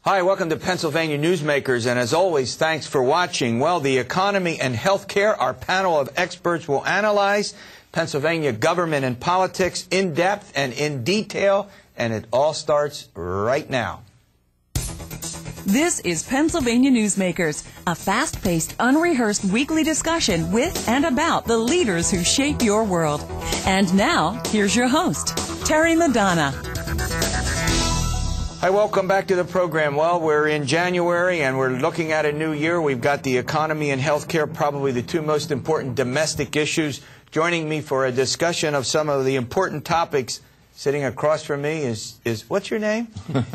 Hi, welcome to Pennsylvania Newsmakers, and as always, thanks for watching. Well, the economy and health care, our panel of experts will analyze Pennsylvania government and politics in depth and in detail, and it all starts right now. This is Pennsylvania Newsmakers, a fast-paced, unrehearsed weekly discussion with and about the leaders who shape your world. And now, here's your host, Terry Madonna. Hi, welcome back to the program. Well, we're in January and we're looking at a new year. We've got the economy and healthcare, probably the two most important domestic issues. Joining me for a discussion of some of the important topics, sitting across from me is what's your name?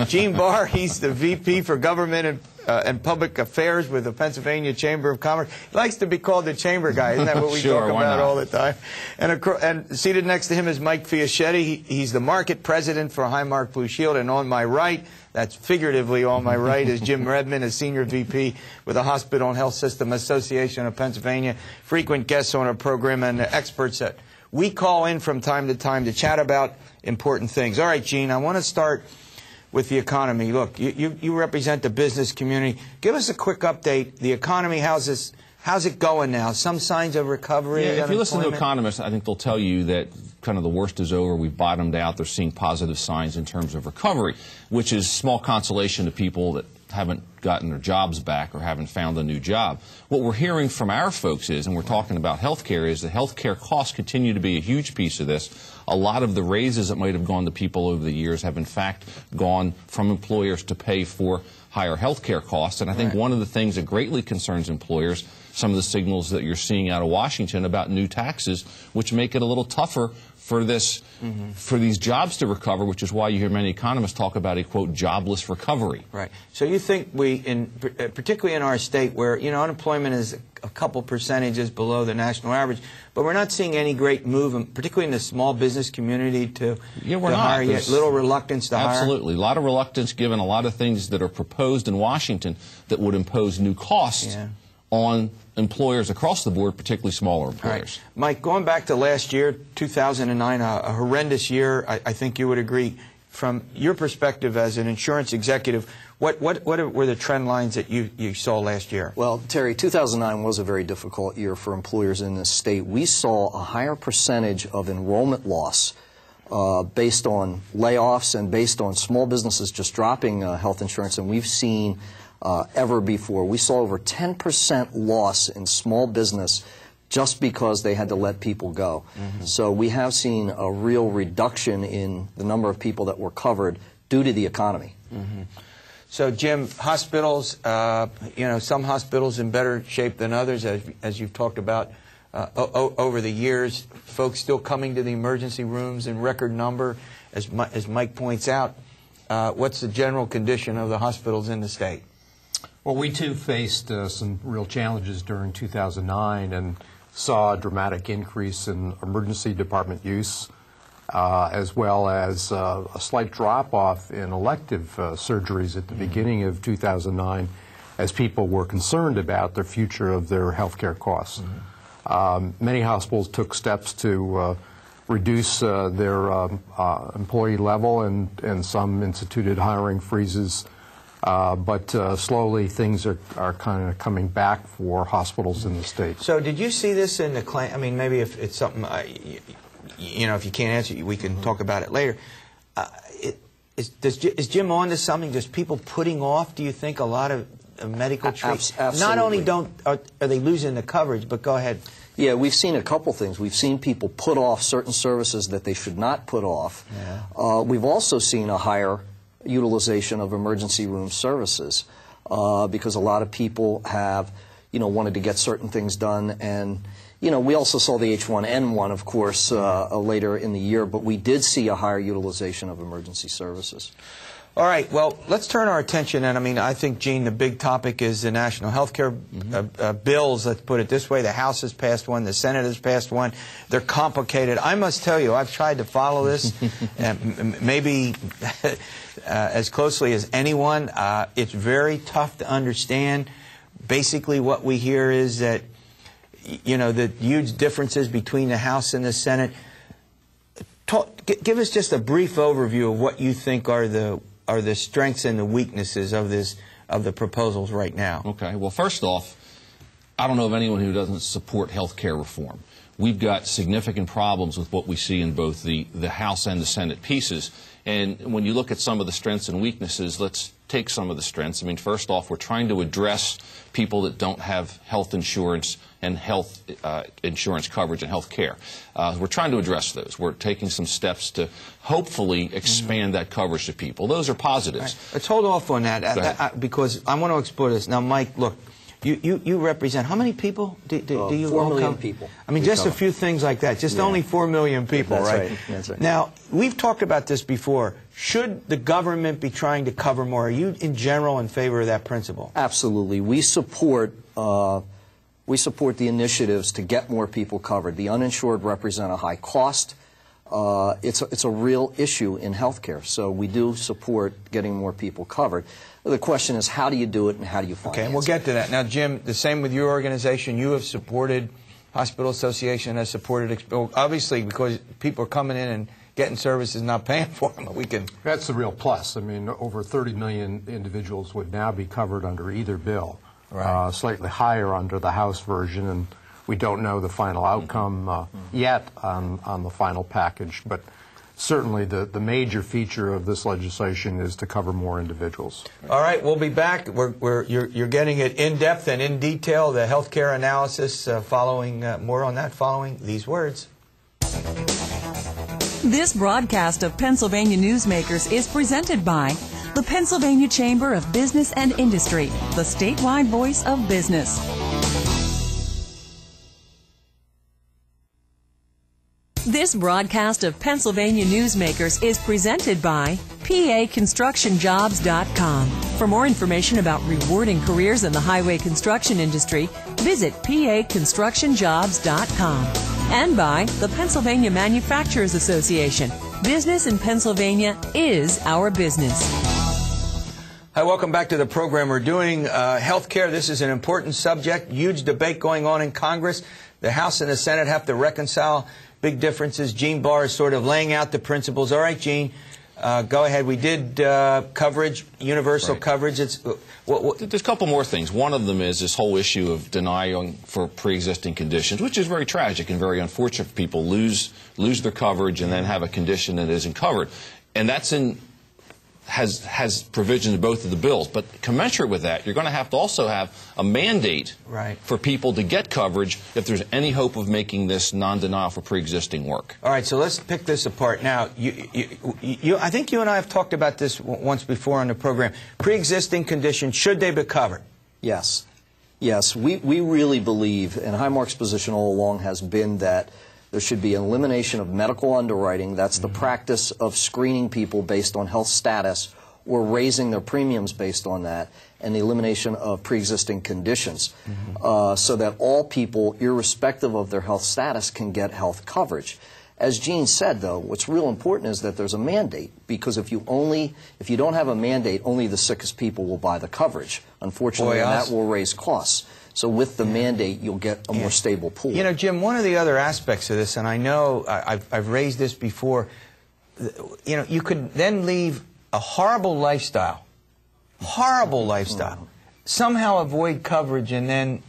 Gene Barr. He's the VP for Government and Public Affairs with the Pennsylvania Chamber of Commerce. He likes to be called the Chamber guy. Isn't that what we talk about all the time? And seated next to him is Mike Fiaschetti. He's the Market President for Highmark Blue Shield. And on my right, that's figuratively on my right, is Jim Redmond, a Senior VP with the Hospital and Healthsystem Association of Pennsylvania. Frequent guests on our program and experts that we call in from time to time to chat about important things. All right, Gene, I want to start with the economy. Look, you represent the business community. Give us a quick update. The economy, how's it going now? Some signs of recovery? Yeah, if you listen to economists, I think they'll tell you that kind of the worst is over. We've bottomed out. They're seeing positive signs in terms of recovery, which is small consolation to people that haven't gotten their jobs back or haven't found a new job. What we're hearing from our folks is, and we're talking about health care, is that health care costs continue to be a huge piece of this. A lot of the raises that might have gone to people over the years have in fact gone from employers to pay for higher health care costs. And I think one of the things that greatly concerns employers, some of the signals that you're seeing out of Washington about new taxes, which make it a little tougher for this, for these jobs to recover, which is why you hear many economists talk about a, quote, jobless recovery. Right. So you think particularly in our state where, unemployment is a couple percentages below the national average, but we're not seeing any great move, particularly in the small business community to hire yet. Little reluctance to hire. Absolutely. A lot of reluctance given a lot of things that are proposed in Washington that would impose new costs on employers across the board, particularly smaller employers. Right. Mike, going back to last year, 2009, a horrendous year, I think you would agree. From your perspective as an insurance executive, what were the trend lines that you saw last year? Well, Terry, 2009 was a very difficult year for employers in this state. We saw a higher percentage of enrollment loss based on layoffs and based on small businesses just dropping health insurance than we've seen ever before. We saw over 10% loss in small business just because they had to let people go. So we have seen a real reduction in the number of people that were covered due to the economy. So, Jim, hospitals, some hospitals in better shape than others, as you've talked about over the years. Folks still coming to the emergency rooms in record number, as Mike points out. What's the general condition of the hospitals in the state? Well, we too faced some real challenges during 2009 and saw a dramatic increase in emergency department use, as well as a slight drop-off in elective surgeries at the beginning of 2009 as people were concerned about the future of their health care costs. Many hospitals took steps to reduce their employee level, and some instituted hiring freezes. But slowly things are kind of coming back for hospitals in the state. So did you see this in the claim? I mean, maybe if it's something, if you can't answer, we can talk about it later. Is Jim on to something? Just people putting off, do you think, a lot of medical treatment? Absolutely. Not only are they losing the coverage, but go ahead. Yeah, we've seen a couple things. We've seen people put off certain services that they should not put off. We've also seen a higher utilization of emergency room services because a lot of people have, wanted to get certain things done. And, we also saw the H1N1, of course, later in the year, but we did see a higher utilization of emergency services. All right, well, let's turn our attention, and I think, Gene, the big topic is the national health care bills, let's put it this way. The House has passed one, the Senate has passed one. They're complicated. I must tell you, I've tried to follow this, maybe as closely as anyone. It's very tough to understand. Basically, what we hear is that, the huge differences between the House and the Senate. Give us just a brief overview of what you think are the are the strengths and the weaknesses of the proposals right now? Okay. Well, first off, I don't know of anyone who doesn't support health care reform. We've got significant problems with what we see in both the House and the Senate pieces. And when you look at some of the strengths and weaknesses, let's take some of the strengths. I mean, first off, we're trying to address people that don't have health insurance and health insurance coverage and health care. We're trying to address those. We're taking some steps to hopefully expand that coverage to people. Those are positives. Right. Let's hold off on that because I want to explore this. Now, Mike, look. You represent how many people do you 4 million people. I mean, just a few things like that. Just only 4 million people, That's right? That's right. Now, we've talked about this before. Should the government be trying to cover more? Are you, in general, in favor of that principle? Absolutely. We support the initiatives to get more people covered. The uninsured represent a high cost. It's a real issue in healthcare, so we do support getting more people covered. The question is, how do you do it and how do you finance it? Okay, we'll get to that. Now, Jim, the same with your organization. You have supported, Hospital Association has supported, obviously, because people are coming in and getting services, not paying for them. That's the real plus. I mean, over 30 million individuals would now be covered under either bill. Right. Slightly higher under the House version, and we don't know the final outcome yet on the final package. But certainly the major feature of this legislation is to cover more individuals. All right, we'll be back. You're getting it in depth and in detail, the healthcare analysis, following more on that following these words. This broadcast of Pennsylvania Newsmakers is presented by the Pennsylvania Chamber of Business and Industry, the statewide voice of business. This broadcast of Pennsylvania Newsmakers is presented by PAConstructionJobs.com. For more information about rewarding careers in the highway construction industry, visit PAConstructionJobs.com. And by the Pennsylvania Manufacturers Association. Business in Pennsylvania is our business. Hi, welcome back to the program. We're doing health care. This is an important subject. Huge debate going on in Congress. The House and the Senate have to reconcile big differences. Gene Barr is sort of laying out the principles. All right, Gene, go ahead. We did coverage, universal coverage. There's a couple more things. One of them is this whole issue of denying for pre-existing conditions, which is very tragic and very unfortunate for people lose their coverage and then have a condition that isn't covered. And that's has provisions in both of the bills. But commensurate with that, you're going to have to also have a mandate for people to get coverage if there's any hope of making this non-denial for pre-existing work. All right, so let's pick this apart. Now, I think you and I have talked about this once before on the program. Pre-existing conditions, should they be covered? Yes. Yes, we really believe, and Highmark's position all along has been that there should be an elimination of medical underwriting. That's the practice of screening people based on health status or raising their premiums based on that, and the elimination of pre-existing conditions so that all people, irrespective of their health status, can get health coverage. As Gene said, though, what's real important is that there's a mandate, because if you don't have a mandate, only the sickest people will buy the coverage, unfortunately, and that will raise costs. So with the mandate, you'll get a more stable pool. You know, Jim, one of the other aspects of this, and I know I've raised this before, you know, you could then leave a horrible lifestyle, somehow avoid coverage, and then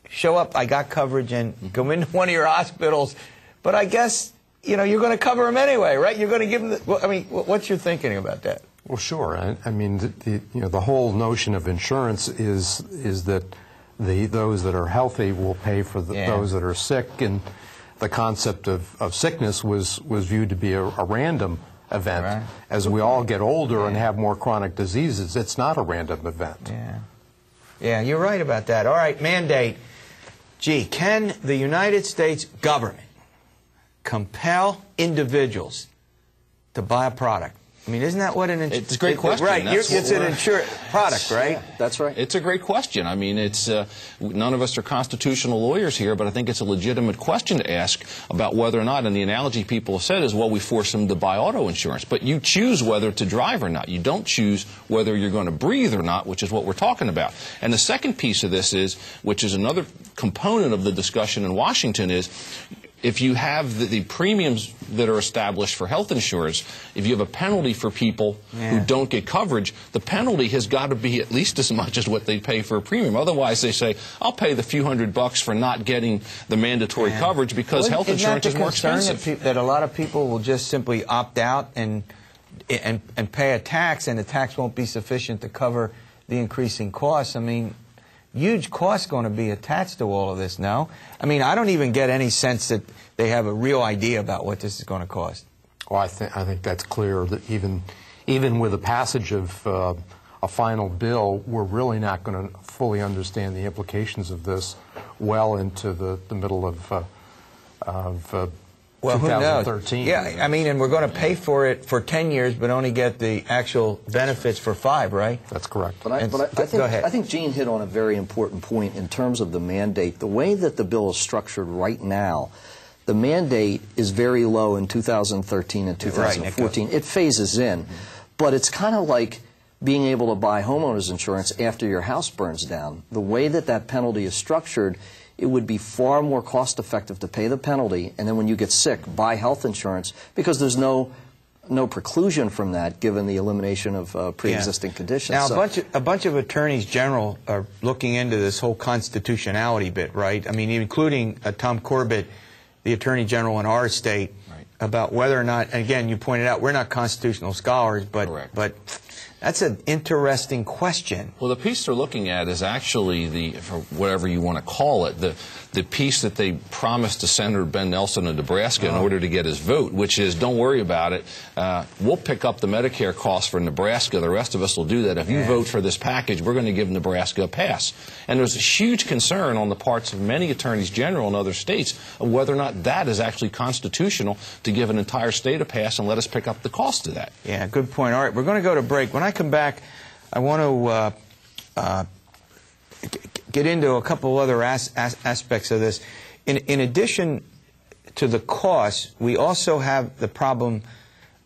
show up, I got coverage, and go into one of your hospitals. But I guess, you know, you're going to cover them anyway, right? You're going to give them well, I mean, what's your thinking about that? Well, sure. I mean, the whole notion of insurance is that those that are healthy will pay for those that are sick, and the concept of sickness was viewed to be a random event. Right. As we all get older and have more chronic diseases, it's not a random event. Yeah, you're right about that. All right, mandate. Gee, can the United States government compel individuals to buy a product? I mean, isn't that what an insurance... It's a great question. Right, it's an insurance product, right? Yeah, that's right. It's a great question. I mean, it's none of us are constitutional lawyers here, but I think it's a legitimate question to ask about whether or not, and the analogy people have said is, well, we force them to buy auto insurance. But you choose whether to drive or not. You don't choose whether you're going to breathe or not, which is what we're talking about. And the second piece of this is, which is another component of the discussion in Washington, is if you have the premiums that are established for health insurance, if you have a penalty for people who don't get coverage, the penalty has got to be at least as much as what they pay for a premium. Otherwise, they say, I'll pay the few $100 for not getting the mandatory coverage because health insurance is more expensive. That a lot of people will just simply opt out and pay a tax, and the tax won't be sufficient to cover the increasing costs. I mean, huge costs going to be attached to all of this now. I mean, I don't even get any sense that they have a real idea about what this is going to cost. Well, I think that's clear that even with the passage of a final bill, we're really not going to fully understand the implications of this well into the middle of well, 2013. Who knows? Yeah, I mean, and we're going to pay for it for 10 years, but only get the actual benefits for 5, right? That's correct. But I think Gene hit on a very important point in terms of the mandate. The way that the bill is structured right now, the mandate is very low in 2013 and 2014. Right, it phases in. But it's kind of like being able to buy homeowners insurance after your house burns down. The way that that penalty is structured, it would be far more cost-effective to pay the penalty, and then when you get sick, buy health insurance, because there's no preclusion from that, given the elimination of pre-existing conditions. Now, a bunch of attorneys general are looking into this whole constitutionality bit, right? I mean, including Tom Corbett, the attorney general in our state, about whether or not, and again, you pointed out, we're not constitutional scholars, but that's an interesting question. Well, the piece they're looking at is actually for whatever you want to call it, the piece that they promised to Senator Ben Nelson of Nebraska in order to get his vote, which is, don't worry about it. We'll pick up the Medicare costs for Nebraska. The rest of us will do that. If you vote for this package, we're going to give Nebraska a pass. And there's a huge concern on the parts of many attorneys general in other states of whether or not that is actually constitutional to give an entire state a pass and let us pick up the cost of that. Yeah, good point. All right, we're going to go to break. When I come back, I want to get into a couple other aspects of this. In addition to the costs, we also have the problem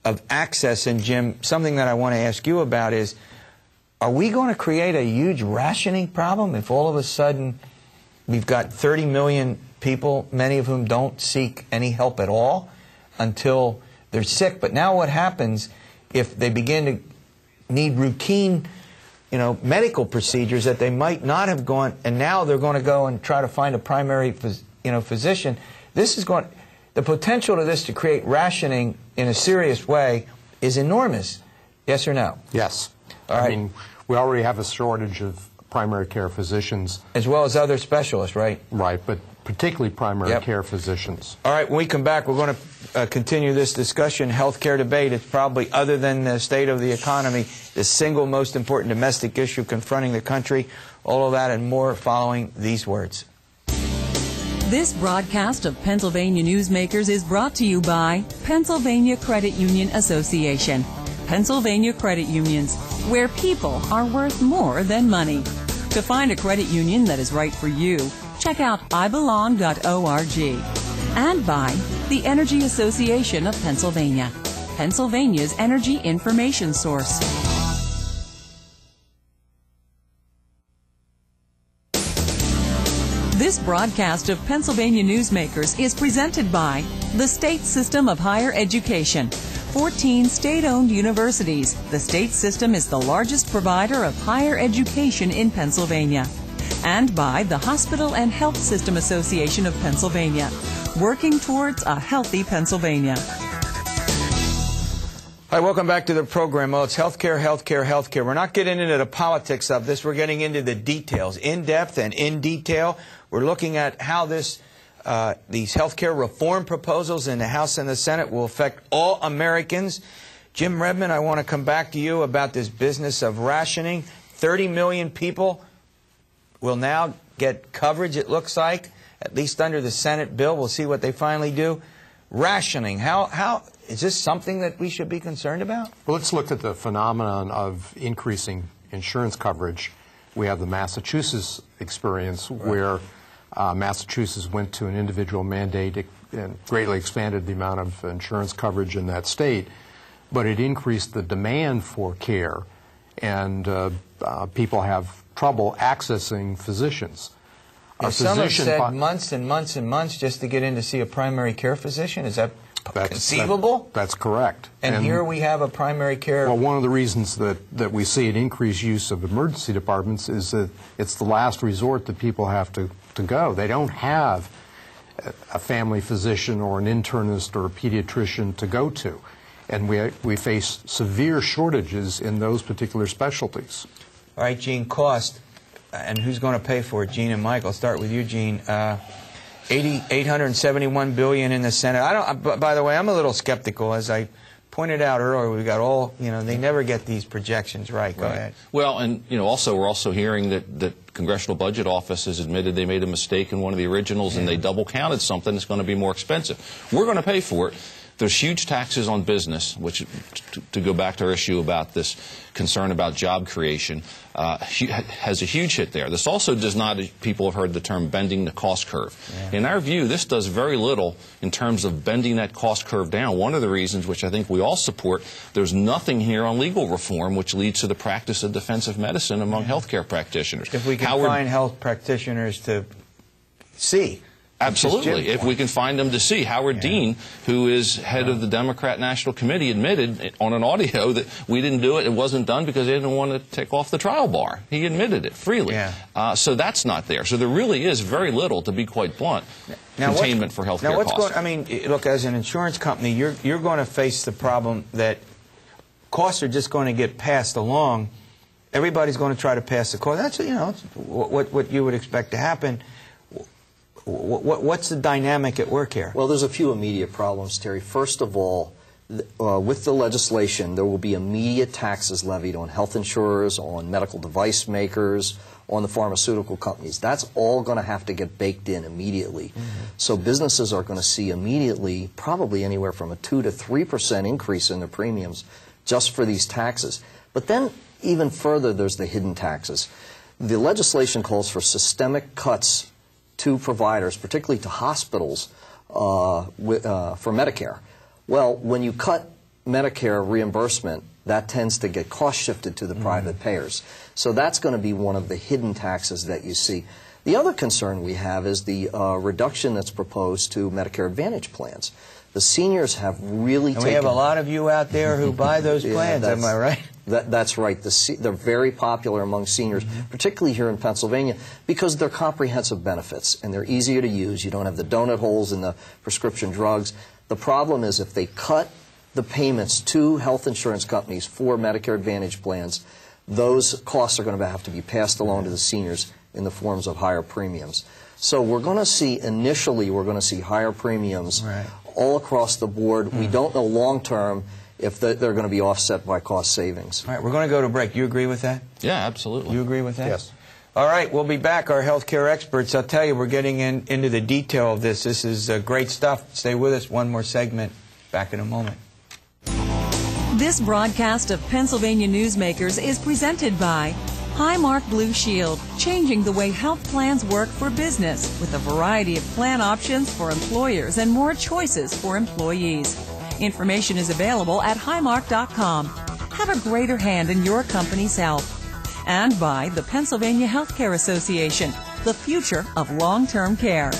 of access. And Jim, something that I want to ask you about is, are we going to create a huge rationing problem if all of a sudden we've got 30 million people, many of whom don't seek any help at all until they're sick? But now what happens if they begin to need routine, medical procedures that they might not have gone, and now they're going to go and try to find a primary, physician? This is going. The potential of this to create rationing in a serious way is enormous. Yes or no? Yes. All right. I mean, we already have a shortage of primary care physicians, as well as other specialists, right? Right, but particularly primary care physicians. All right, when we come back, we're going to continue this discussion, healthcare debate. It's probably, other than the state of the economy, the single most important domestic issue confronting the country. All of that and more following these words. This broadcast of Pennsylvania Newsmakers is brought to you by Pennsylvania Credit Union Association. Pennsylvania Credit Unions, where people are worth more than money. To find a credit union that is right for you, check out ibelong.org. And by the Energy Association of Pennsylvania, Pennsylvania's energy information source. This broadcast of Pennsylvania Newsmakers is presented by the State System of Higher Education. 14 state-owned universities. The state system is the largest provider of higher education in Pennsylvania. And by the Hospital and Health System Association of Pennsylvania, working towards a healthy Pennsylvania. Hi, welcome back to the program. Well, it's healthcare, healthcare, healthcare. We're not getting into the politics of this. We're getting into the details, in depth and in detail. We're looking at how these healthcare reform proposals in the House and the Senate will affect all Americans. Jim Redmond, I want to come back to you about this business of rationing. 30 million people will now get coverage, it looks like, at least under the Senate bill. We'll see what they finally do. Rationing, how is this something that we should be concerned about? Well, let's look at the phenomenon of increasing insurance coverage. We have the Massachusetts experience, where Massachusetts went to an individual mandate and greatly expanded the amount of insurance coverage in that state, but it increased the demand for care, and people have trouble accessing physicians. Some have said months and months and months just to get in to see a primary care physician. Is that conceivable? That's correct. And here we have a primary care... Well, one of the reasons that we see an increased use of emergency departments is that it's the last resort that people have to go. They don't have a family physician or an internist or a pediatrician to go to. And we face severe shortages in those particular specialties. All right, Gene, cost. And who's going to pay for it? Gene and Mike. I'll start with you, Gene. $871 billion in the Senate. By the way, I'm a little skeptical. As I pointed out earlier, we've got all, they never get these projections right. Go ahead. Well, and, also, we're also hearing that Congressional Budget Office has admitted they made a mistake in one of the originals and they double counted something that's going to be more expensive. We're going to pay for it. There's huge taxes on business, which, to go back to our issue about this concern about job creation, has a huge hit there. This also does not, people have heard the term bending the cost curve. Yeah. In our view, this does very little in terms of bending that cost curve down. One of the reasons, which I think we all support, there's nothing here on legal reform which leads to the practice of defensive medicine among healthcare practitioners. If we can find health practitioners to see. Absolutely. If we can find them to see. Howard Dean, who is head of the Democrat National Committee, admitted on an audio that we didn't do it. It wasn't done because they didn't want to take off the trial bar. He admitted it freely. Yeah. So that's not there. So there really is very little, to be quite blunt, containment for health care costs. Look, as an insurance company, you're going to face the problem that costs are just going to get passed along. Everybody's going to try to pass the cost. That's what you would expect to happen. What's the dynamic at work here? Well, there's a few immediate problems, Terry. First of all, with the legislation, there will be immediate taxes levied on health insurers, on medical device makers, on the pharmaceutical companies. That's all going to have to get baked in immediately. So businesses are going to see immediately probably anywhere from a 2 to 3% increase in their premiums just for these taxes. But then even further, there's the hidden taxes. The legislation calls for systemic cuts to providers, particularly to hospitals, for Medicare. Well, when you cut Medicare reimbursement, that tends to get cost shifted to the private payers. So that's going to be one of the hidden taxes that you see. The other concern we have is the reduction that's proposed to Medicare Advantage plans. The seniors have really taken... we have a lot of you out there who buy those plans, am I right? That's right. They're very popular among seniors, particularly here in Pennsylvania, because they're comprehensive benefits and they're easier to use. You don't have the donut holes in the prescription drugs. The problem is if they cut the payments to health insurance companies for Medicare Advantage plans, those costs are going to have to be passed along to the seniors in the forms of higher premiums. So we're going to see, initially, we're going to see higher premiums all across the board. We don't know long term if they're going to be offset by cost savings. All right, we're going to go to break. You agree with that? Yeah, absolutely. You agree with that? Yes. All right, we'll be back. Our healthcare experts, I'll tell you, we're getting into the detail of this. This is great stuff. Stay with us. One more segment. Back in a moment. This broadcast of Pennsylvania Newsmakers is presented by Highmark Blue Shield, changing the way health plans work for business with a variety of plan options for employers and more choices for employees. Information is available at highmark.com. Have a greater hand in your company's health. And by the Pennsylvania Healthcare Association, the future of long-term care.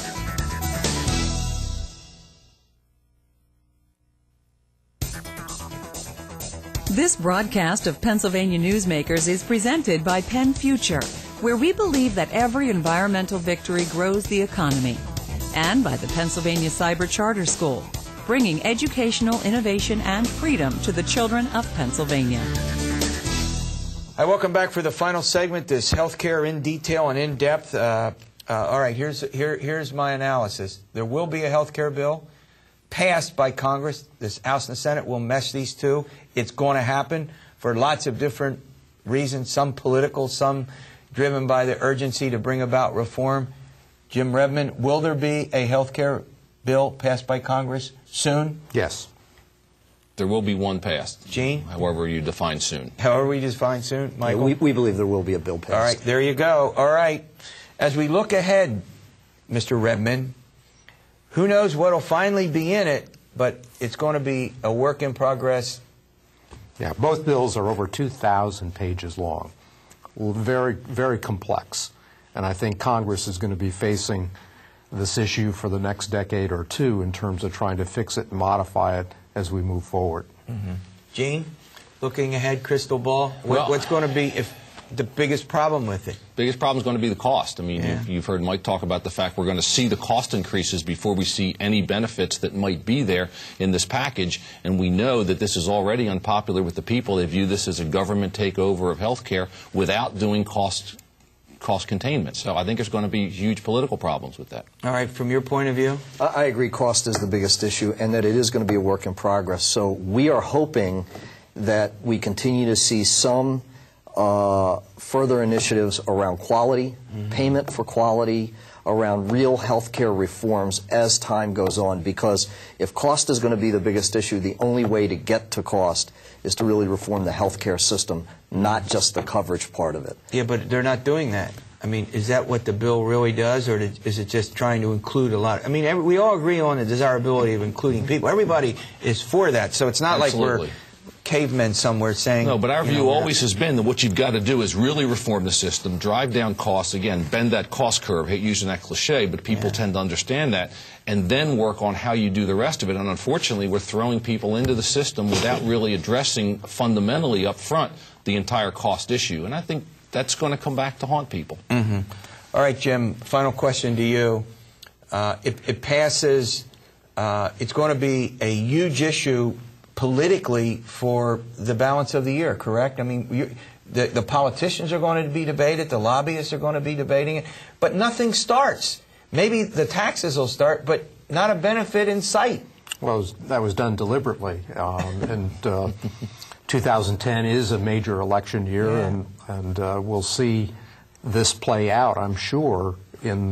This broadcast of Pennsylvania Newsmakers is presented by Penn Future, where we believe that every environmental victory grows the economy. And by the Pennsylvania Cyber Charter School, bringing educational innovation and freedom to the children of Pennsylvania. Hi, welcome back for the final segment, this healthcare in detail and in depth. All right, here's my analysis. There will be a healthcare bill passed by Congress. This House and the Senate will mesh these two. It's going to happen for lots of different reasons, some political, some driven by the urgency to bring about reform. Jim Redmond, will there be a healthcare bill passed by Congress soon? Yes. There will be one passed. Gene? However you define soon. However we define soon. Michael? Yeah, we believe there will be a bill passed. All right, there you go. All right. As we look ahead, Mr. Redmond, who knows what will finally be in it, but it's going to be a work in progress. Yeah, both bills are over 2,000 pages long. Very, very complex. And I think Congress is going to be facing this issue for the next decade or two in terms of trying to fix it and modify it as we move forward. Gene, looking ahead, crystal ball, what's going to be the biggest problem with it? Biggest problem is going to be the cost. I mean, you've heard Mike talk about the fact we're going to see the cost increases before we see any benefits that might be there in this package, and we know that this is already unpopular with the people. They view this as a government takeover of health care without doing cost containment. So I think there's going to be huge political problems with that. All right, from your point of view? I agree cost is the biggest issue and that it is going to be a work in progress. So we are hoping that we continue to see some further initiatives around quality, payment for quality, around real health care reforms as time goes on, because if cost is going to be the biggest issue, the only way to get to cost is to really reform the health care system, not just the coverage part of it. Yeah, but they're not doing that. I mean, is that what the bill really does, or is it just trying to include a lot? I mean, we all agree on the desirability of including people. Everybody is for that, so it's not like we're cavemen somewhere saying... No, but our view always has been that what you've got to do is really reform the system, drive down costs, again, bend that cost curve, hate using that cliche, but people tend to understand that, and then work on how you do the rest of it. And unfortunately, we're throwing people into the system without really addressing fundamentally up front the entire cost issue. And I think that's going to come back to haunt people. All right, Jim, final question to you. If it passes, it's going to be a huge issue politically for the balance of the year, correct? I mean, the politicians are going to be debated, the lobbyists are going to be debating it, but nothing starts. Maybe the taxes will start, but not a benefit in sight. Well, that was done deliberately. 2010 is a major election year, and we'll see this play out, I'm sure, in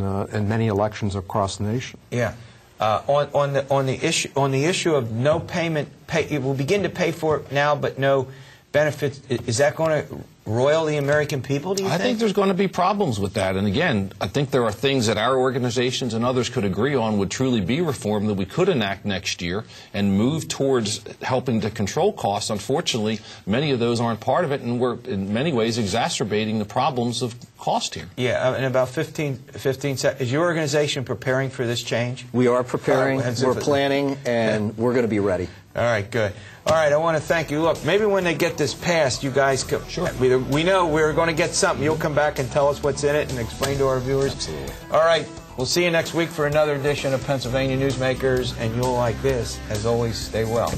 many elections across the nation. Yeah. On the issue of no payment, it will begin to pay for it now, but no benefits. Is that going to roil the American people, do you think? I think there's going to be problems with that. And again, I think there are things that our organizations and others could agree on would truly be reform that we could enact next year and move towards helping to control costs. Unfortunately, many of those aren't part of it, and we're in many ways exacerbating the problems of cost here. Yeah, in about 15 seconds. Is your organization preparing for this change? We are preparing, we're planning, and we're going to be ready. All right, good. All right, I want to thank you. Look, maybe when they get this passed, you guys come. Sure. We know we're going to get something. You'll come back and tell us what's in it and explain to our viewers. Absolutely. All right, we'll see you next week for another edition of Pennsylvania Newsmakers, and you'll like this. As always, stay well.